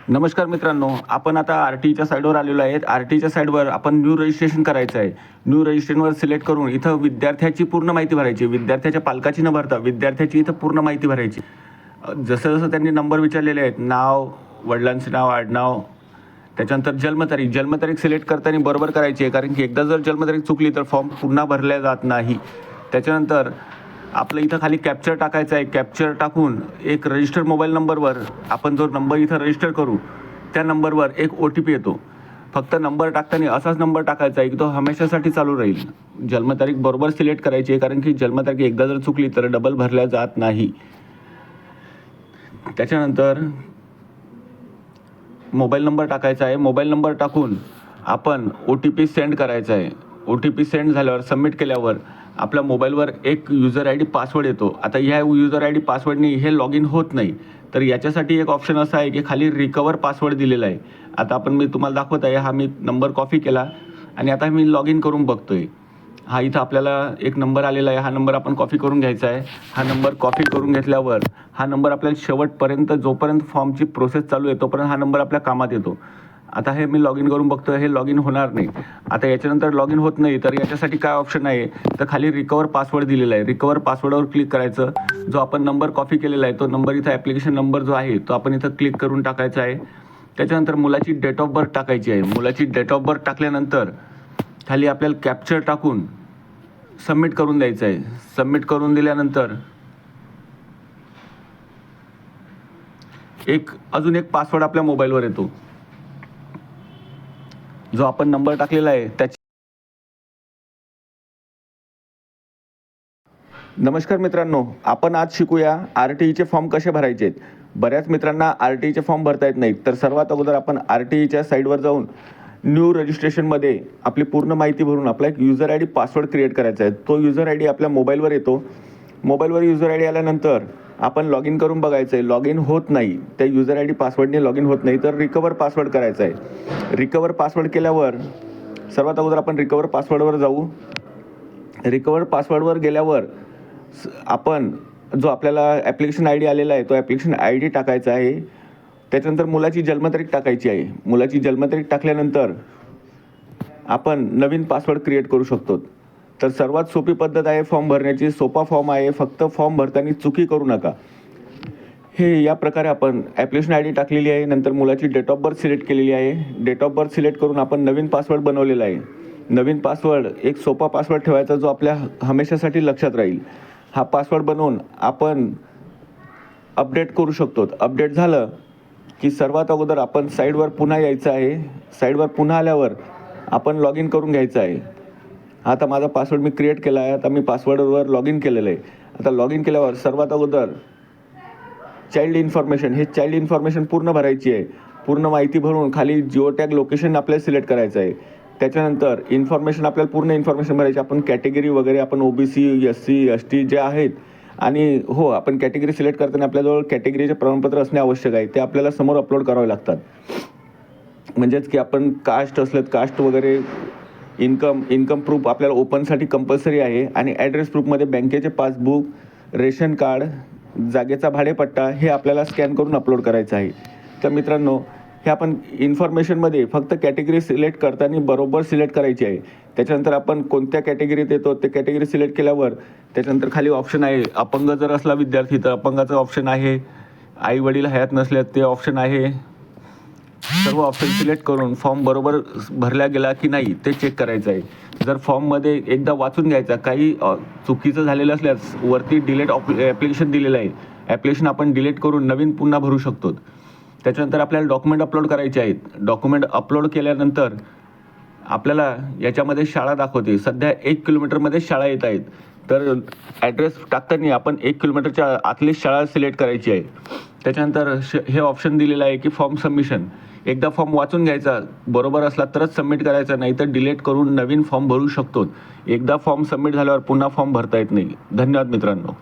नमस्कार मित्रांनो, आपण आता आर-टीच्या साईडवर आलेलो आहे. आर-टीच्या साईडवर आपण न्यू रजिस्ट्रेशन करायचं आहे. न्यू रजिस्ट्रेशनवर सिलेक्ट करून इथं विद्यार्थ्याची पूर्ण माहिती भरायची. विद्यार्थ्याच्या पालकाची न भरता विद्यार्थ्याची इथं पूर्ण माहिती भरायची. जसं त्यांनी नंबर विचारलेले आहेत, नाव, वडिलांचे नाव, आडनाव, त्याच्यानंतर जन्मतारीख सिलेक्ट करताना बरोबर करायची आहे, कारण की एकदा जर जन्मतारीख चुकली तर फॉर्म पुन्हा भरला जात नाही. त्याच्यानंतर आपलं इथं खाली कॅप्चर टाकायचं आहे. कॅप्चर टाकून एक रजिस्टर मोबाईल नंबरवर आपण जो नंबर इथं रजिस्टर करू त्या नंबरवर एक OTP येतो. फक्त नंबर टाकताना असाच नंबर टाकायचा आहे की तो हमेशासाठी चालू राहील. जन्मतारीख बरोबर सिलेक्ट करायची आहे, कारण की जन्मतारीख एकदा जर चुकली तर डबल भरल्या जात नाही. त्याच्यानंतर मोबाईल नंबर टाकायचा आहे. मोबाईल नंबर टाकून आपण OTP सेंड करायचा आहे. OTP सेंड झाल्यावर सबमिट केल्यावर आपल्या मोबाईलवर एक युजर ID पासवर्ड येतो. आता ह्या युजर ID पासवर्डनी हे लॉग इन होत नाही, तर याच्यासाठी एक ऑप्शन असा आहे की खाली रिकवर पासवर्ड दिलेला आहे. आता मी तुम्हाला दाखवत आहे. हा मी नंबर कॉपी केला आणि आता मी लॉग इन करून बघतोय. हा इथं आपल्याला एक नंबर आलेला आहे. हा नंबर आपण कॉपी करून घ्यायचा आहे. हा नंबर कॉपी करून घेतल्यावर हा नंबर आपल्याला शेवटपर्यंत जोपर्यंत फॉर्मची प्रोसेस चालू आहे तोपर्यंत हा नंबर आपल्या कामात येतो. आता हे मी लॉग इन करून बघतो, हे लॉग इन होणार नाही. आता याच्यानंतर लॉग इन होत नाही, तर याच्यासाठी काय ऑप्शन आहे, तर खाली रिकवर पासवर्ड दिलेला आहे. रिकवर पासवर्डवर क्लिक करायचं. जो आपण नंबर कॉपी केलेला आहे तो नंबर इथं ॲप्लिकेशन नंबर जो आहे तो आपण इथं क्लिक करून टाकायचा आहे. त्याच्यानंतर मुलाची डेट ऑफ बर्थ टाकायची आहे. मुलाची डेट ऑफ बर्थ टाकल्यानंतर खाली आपल्याला कॅप्चर टाकून सबमिट करून द्यायचं आहे. सबमिट करून दिल्यानंतर अजून एक पासवर्ड आपल्या मोबाईलवर येतो. जो आपण नंबर टाकलेला आहे त्याची. नमस्कार मित्रांनो, आपण आज शिकूया RTEचे फॉर्म कसे भरायचे आहेत. बऱ्याच मित्रांना RTEचे फॉर्म भरता येत नाहीत, तर सर्वात अगोदर आपण RTEच्या साईडवर जाऊन न्यू रजिस्ट्रेशनमध्ये आपली पूर्ण माहिती भरून आपला एक युजर ID पासवर्ड क्रिएट करायचा आहे. तो युजर ID आपल्या मोबाईलवर येतो. मोबाईलवर युजर ID आल्यानंतर आपण लॉग इन करून बघायचं आहे. लॉग इन होत नाही, त्या युजर ID पासवर्डने लॉग इन होत नाही, तर रिकवर पासवर्ड करायचा आहे. रिकवर पासवर्ड केल्यावर सर्वात अगोदर आपण रिकवर पासवर्डवर जाऊ. रिकवर पासवर्डवर गेल्यावर आपण जो आपल्याला ॲप्लिकेशन ID आलेला आहे तो ॲप्लिकेशन ID टाकायचा आहे. त्याच्यानंतर मुलाची जन्मतारीख टाकायची आहे. मुलाची जन्मतारीख टाकल्यानंतर आपण नवीन पासवर्ड क्रिएट करू शकतो. तर सर्वात सोपी पद्धत आहे फॉर्म भरण्याची. सोपा फॉर्म आहे, फक्त फॉर्म भरताना चुकी करू नका. हे या प्रकारे आपण ॲप्लिकेशन ID टाकलेली आहे. नंतर मुलाची डेट ऑफ बर्थ सिलेक्ट केलेली आहे. डेट ऑफ बर्थ सिलेक्ट करून आपण नवीन पासवर्ड बनवलेला आहे. नवीन पासवर्ड एक सोपा पासवर्ड ठेवायचा जो आपल्या हमेशासाठी लक्षात राहील. हा पासवर्ड बनवून आपण अपडेट करू शकतो. अपडेट झालं की सर्वात अगोदर आपण साईडवर पुन्हा यायचं आहे. साईडवर पुन्हा आल्यावर आपण लॉग इन करून घ्यायचं आहे. आता माझा पासवर्ड मी क्रिएट केला आहे. आता मी पासवर्डवर लॉग इन केलेलं आहे. आता लॉग इन केल्यावर सर्वात अगोदर चाइल्ड इन्फॉर्मेशन, हे चाइल्ड इन्फॉर्मेशन पूर्ण भरायची आहे. पूर्ण माहिती भरून खाली जिओ टॅग लोकेशन आपल्याला सिलेक्ट करायचं आहे. त्याच्यानंतर इन्फॉर्मेशन आपल्याला पूर्ण इन्फॉर्मेशन भरायची. आपण कॅटेगरी वगैरे आपण OBC, SC, ST जे आहेत, आणि हो, आपण कॅटेगरी सिलेक्ट करताना आपल्याजवळ कॅटेगरीचे प्रमाणपत्र असणे आवश्यक आहे. ते आपल्याला समोर अपलोड करावे लागतात. म्हणजेच की आपण कास्ट असलं, कास्ट वगैरे, इन्कम प्रूफ आपल्याला ओपनसाठी कंपल्सरी आहे. आणि ॲड्रेस प्रूफमध्ये बँकेचे पासबुक, रेशन कार्ड, जागेचा भाडेपट्टा हे आपल्याला स्कॅन करून अपलोड करायचं आहे. तर मित्रांनो, हे आपण इन्फॉर्मेशनमध्ये फक्त कॅटेगरी सिलेक्ट करताना बरोबर सिलेक्ट करायची आहे. त्याच्यानंतर आपण कोणत्या कॅटेगरीत येतो ते कॅटेगरी सिलेक्ट केल्यावर त्याच्यानंतर खाली ऑप्शन आहे. अपंग जर असला विद्यार्थी तर अपंगाचं ऑप्शन आहे. आई वडील हयात नसल्यास ते ऑप्शन आहे. सर्व ऑप्शन सिलेक्ट करून फॉर्म बरोबर भरला गेला की नाही ते चेक करायचं आहे. जर फॉर्ममध्ये एकदा वाचून घ्यायचा, काही चुकीचं झालेलं असल्यास वरती डिलीट ॲप्लिकेशन दिलेलं आहे. ॲप्लिकेशन आपण डिलीट करून नवीन पुन्हा भरू शकतो. त्याच्यानंतर आपल्याला डॉक्युमेंट अपलोड करायचे आहेत. डॉक्युमेंट अपलोड केल्यानंतर आपल्याला याच्यामध्ये शाळा दाखवते. सध्या 1 किलोमीटरमध्ये शाळा येत आहेत, तर ॲड्रेस टाकताना आपण 1 किलोमीटरच्या आतली शाळा सिलेक्ट करायची आहे. त्याच्यानंतर हे ऑप्शन दिलेलं आहे की फॉर्म सबमिशन. एकदा फॉर्म वाचून घ्यायचा, बरोबर असला तरच सबमिट करायचा, नाही तर डिलीट करून नवीन फॉर्म भरू शकतो. एकदा फॉर्म सबमिट झाल्यावर पुन्हा फॉर्म भरता येत नाही. धन्यवाद मित्रांनो.